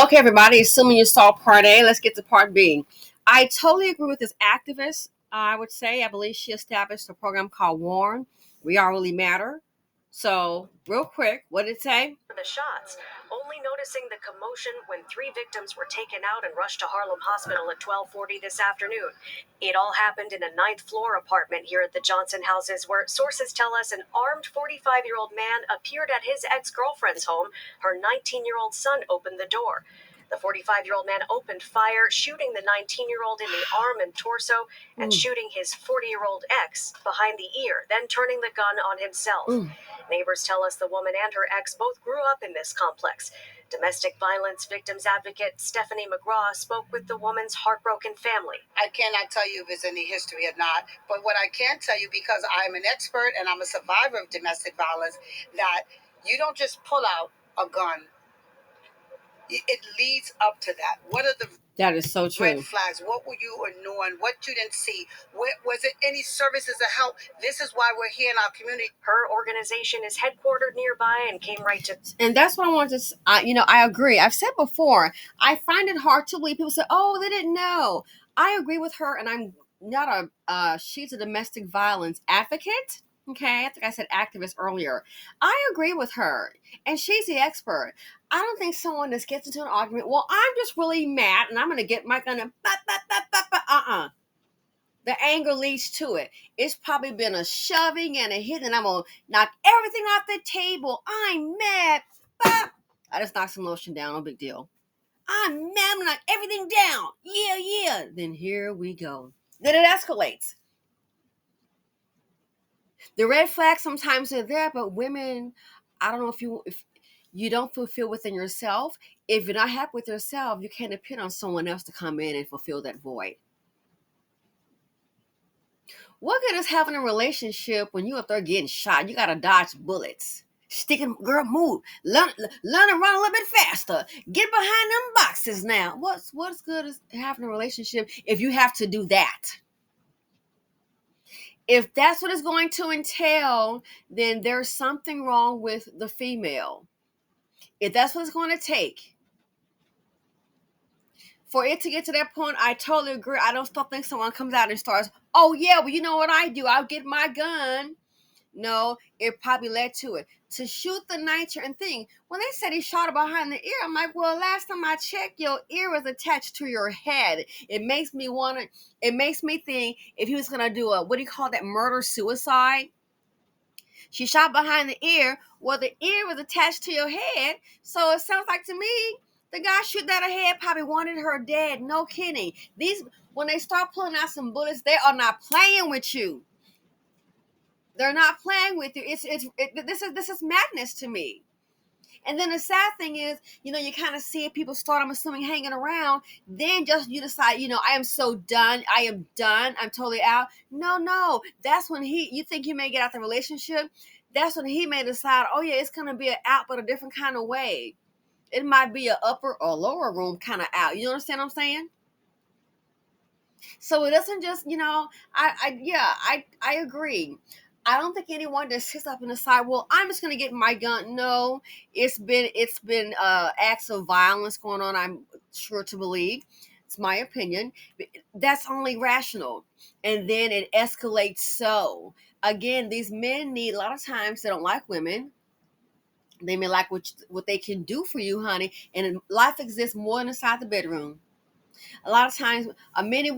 Okay, everybody, assuming you saw part A, let's get to part B. I totally agree with this activist. I would say, I believe she established a program called WARN. We All Really Matter. So, real quick, what did it say? The shots, only noticing the commotion when three victims were taken out and rushed to Harlem Hospital at 12:40 this afternoon. It all happened in a ninth floor apartment here at the Johnson houses, where sources tell us an armed 45-year-old man appeared at his ex-girlfriend's home. Her 19-year-old son opened the door. The 45-year-old man opened fire, shooting the 19-year-old in the arm and torso and shooting his 40-year-old ex behind the ear, then turning the gun on himself. Neighbors tell us the woman and her ex both grew up in this complex. Domestic violence victims advocate Stephanie McGraw spoke with the woman's heartbroken family. I cannot tell you if it's any history or not, but what I can tell you, because I'm an expert and I'm a survivor of domestic violence, that you don't just pull out a gun. It leads up to that. What are the That is so true. red flags? What were you ignoring? What you didn't see? Was it any services of help? This is why we're here in our community. Her organization is headquartered nearby and came right to. And that's what I want to, I agree. I've said before, I find it hard to believe people say, oh, they didn't know. I agree with her, and I'm not she's a domestic violence advocate. Okay, I think I said activist earlier. I agree with her, and she's the expert. I don't think someone just gets into an argument, well, I'm just really mad, and I'm going to get my gun and the anger leads to it. It's probably been a shoving and a hit, and I'm going to knock everything off the table. I'm mad. Bop. I just knocked some lotion down. No big deal. I'm mad. I'm going to knock everything down. Yeah. Then here we go. Then it escalates. The red flags sometimes are there, but women, I don't know if you don't fulfill within yourself. If you're not happy with yourself, you can't depend on someone else to come in and fulfill that void. What good is having a relationship when you up there getting shot? You gotta dodge bullets. Sticking, girl, move. Learn to run a little bit faster. Get behind them boxes now. What's good is having a relationship if you have to do that? If that's what it's going to entail, then there's something wrong with the female. If that's what it's going to take for it to get to that point, I totally agree. I don't still think someone comes out and starts, oh yeah, well, you know what I do? I'll get my gun. No, it probably led to it. To shoot the nature and thing. When they said he shot her behind the ear, I'm like, well, last time I checked, your ear was attached to your head. It makes me think if he was gonna do a, what do you call that, murder suicide? She shot behind the ear. Well, the ear was attached to your head. So it sounds like to me, the guy shooting at her head probably wanted her dead. No kidding. When they start pulling out some bullets, they are not playing with you. They're not playing with you. This is madness to me. And then the sad thing is, you kind of see people start, I'm assuming, hanging around. Then just you decide, I am so done. I am done. I'm totally out. No. That's when you think you may get out the relationship. That's when he may decide, oh yeah, it's going to be an out, but a different kind of way. It might be an upper or lower room kind of out. You understand what I'm saying? So it doesn't just, I agree. I don't think anyone just sits up and decide, well, I'm just gonna get my gun. No, it's been acts of violence going on, I'm sure to believe. It's my opinion. That's only rational. And then it escalates. So again, these men need, a lot of times they don't like women. They may like what they can do for you, honey. And life exists more than inside the bedroom. A lot of times, a man,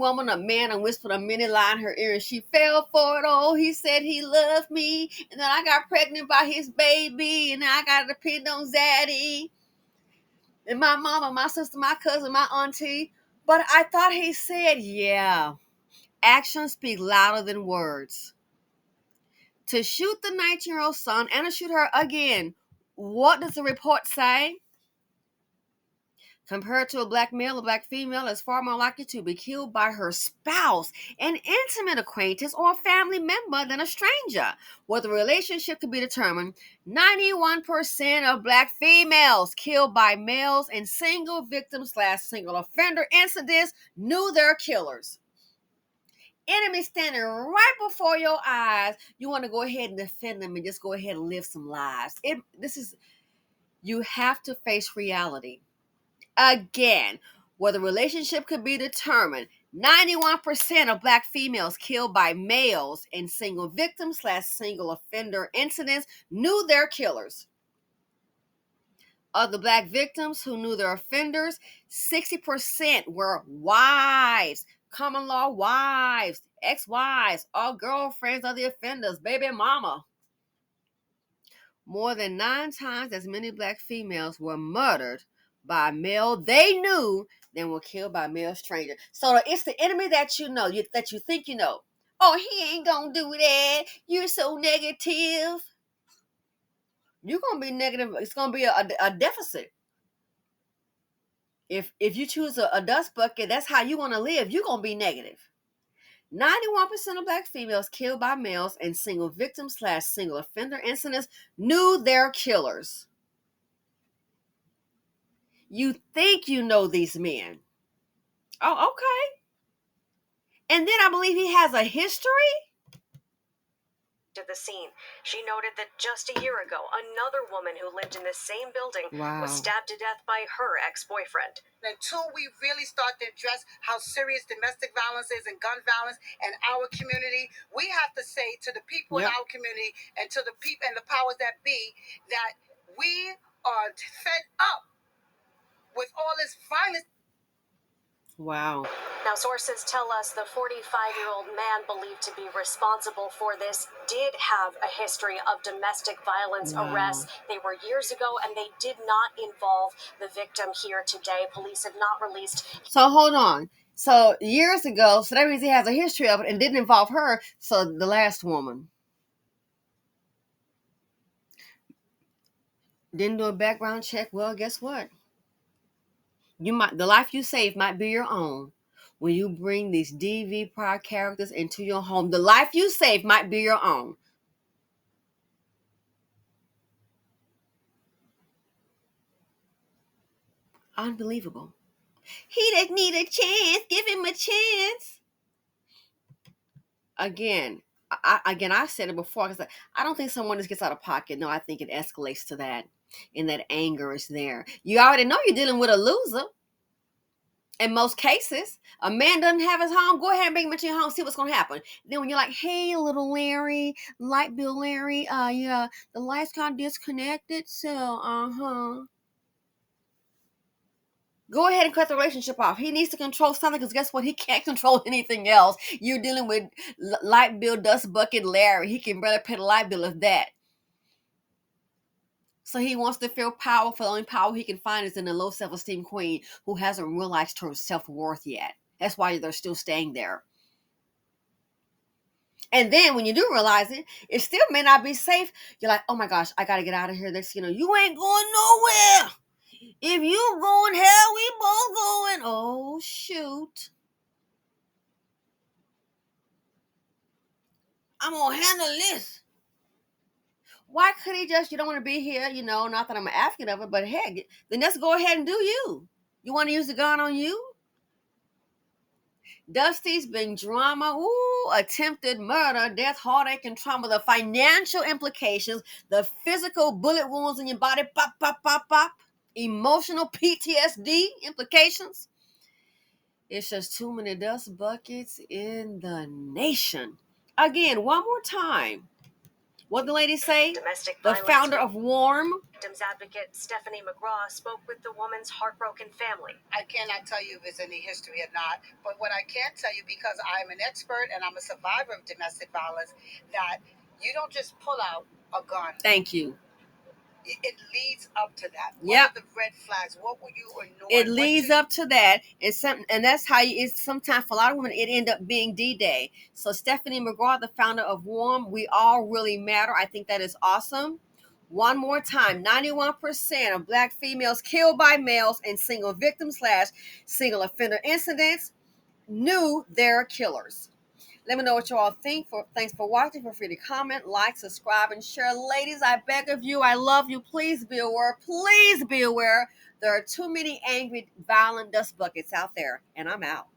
whispered a many lie in her ear, and she fell for it. Oh, he said he loved me, and then I got pregnant by his baby, and now I got to depend on Zaddy, and my mama, my sister, my cousin, my auntie. But I thought he said, yeah, actions speak louder than words. To shoot the 19-year-old son and to shoot her again, what does the report say? Compared to a black male, a black female is far more likely to be killed by her spouse, an intimate acquaintance, or a family member than a stranger. With the relationship to be determined, 91% of black females killed by males in single victim/single offender incidents knew their killers. Enemy standing right before your eyes. You want to go ahead and defend them and just go ahead and live some lives. You have to face reality. Again, where the relationship could be determined, 91% of black females killed by males in single victim / single offender incidents knew their killers. Of the black victims who knew their offenders, 60% were wives, common law wives, ex-wives, or girlfriends of the offenders, baby mama. More than 9 times as many black females were murdered by a male they knew than were killed by a male stranger. So it's the enemy that you know, that you think you know. Oh, he ain't gonna do that. You're so negative. You're gonna be negative. It's gonna be a deficit. If you choose a dust bucket, that's how you want to live. You're gonna be negative. 91% of black females killed by males in single victim / single offender incidents knew their killers. You think you know these men. Oh, okay. And then I believe he has a history. To the scene. She noted that just a year ago, another woman who lived in the same building was stabbed to death by her ex-boyfriend. Until we really start to address how serious domestic violence is and gun violence in our community, we have to say to the people in our community and to the people and the powers that be that we are fed up with all this violence. Wow. Now, sources tell us the 45-year-old man believed to be responsible for this did have a history of domestic violence arrests. They were years ago, and they did not involve the victim here today. Police have not released. So hold on. So years ago, so that means he has a history of it and didn't involve her. So the last woman didn't do a background check. Well, guess what? The life you save might be your own. When you bring these DV prior characters into your home, the life you save might be your own. Unbelievable. He doesn't need a chance. Give him a chance. Again, I've said it before, because I don't think someone just gets out of pocket. No, I think it escalates to that, and that anger is there. You already know you're dealing with a loser. In most cases, a man doesn't have his home. Go ahead and bring him into your home. See what's going to happen. Then when you're like, "Hey, little Larry, light bill Larry, yeah, the lights got disconnected. So, go ahead and cut the relationship off. He needs to control something, because guess what? He can't control anything else. You're dealing with light bill dust bucket Larry. He can barely pay the light bill of that. So he wants to feel powerful. The only power he can find is in a low self-esteem queen who hasn't realized her self-worth yet. That's why they're still staying there. And then when you do realize it, it still may not be safe. You're like, oh my gosh, I got to get out of here. You ain't going nowhere. If you going hell, we both going. Oh, shoot. I'm going to handle this. Why could he just, you don't want to be here, not that I'm an advocate of it, but heck, then let's go ahead and do you. You want to use the gun on you? Dusty's been drama, attempted murder, death, heartache, and trauma, the financial implications, the physical bullet wounds in your body, pop, pop, pop, pop, emotional PTSD implications. It's just too many dust buckets in the nation. Again, one more time. What did the lady say? The founder of WARM. Victims advocate Stephanie McGraw spoke with the woman's heartbroken family. I cannot tell you if it's any history or not, but what I can tell you, because I'm an expert and I'm a survivor of domestic violence, that you don't just pull out a gun. Thank you. It leads up to that. Yep. What are the red flags? What were you ignoring? It leads up to that. And that's how it's sometimes for a lot of women, it end up being D-Day. So Stephanie McGraw, the founder of WARM, We All Really Matter. I think that is awesome. One more time, 91% of black females killed by males in single victim / single offender incidents knew their killers. Let me know what you all think. Thanks for watching. Feel free to comment, like, subscribe, and share. Ladies, I beg of you, I love you. Please be aware. Please be aware. There are too many angry, violent dust buckets out there, and I'm out.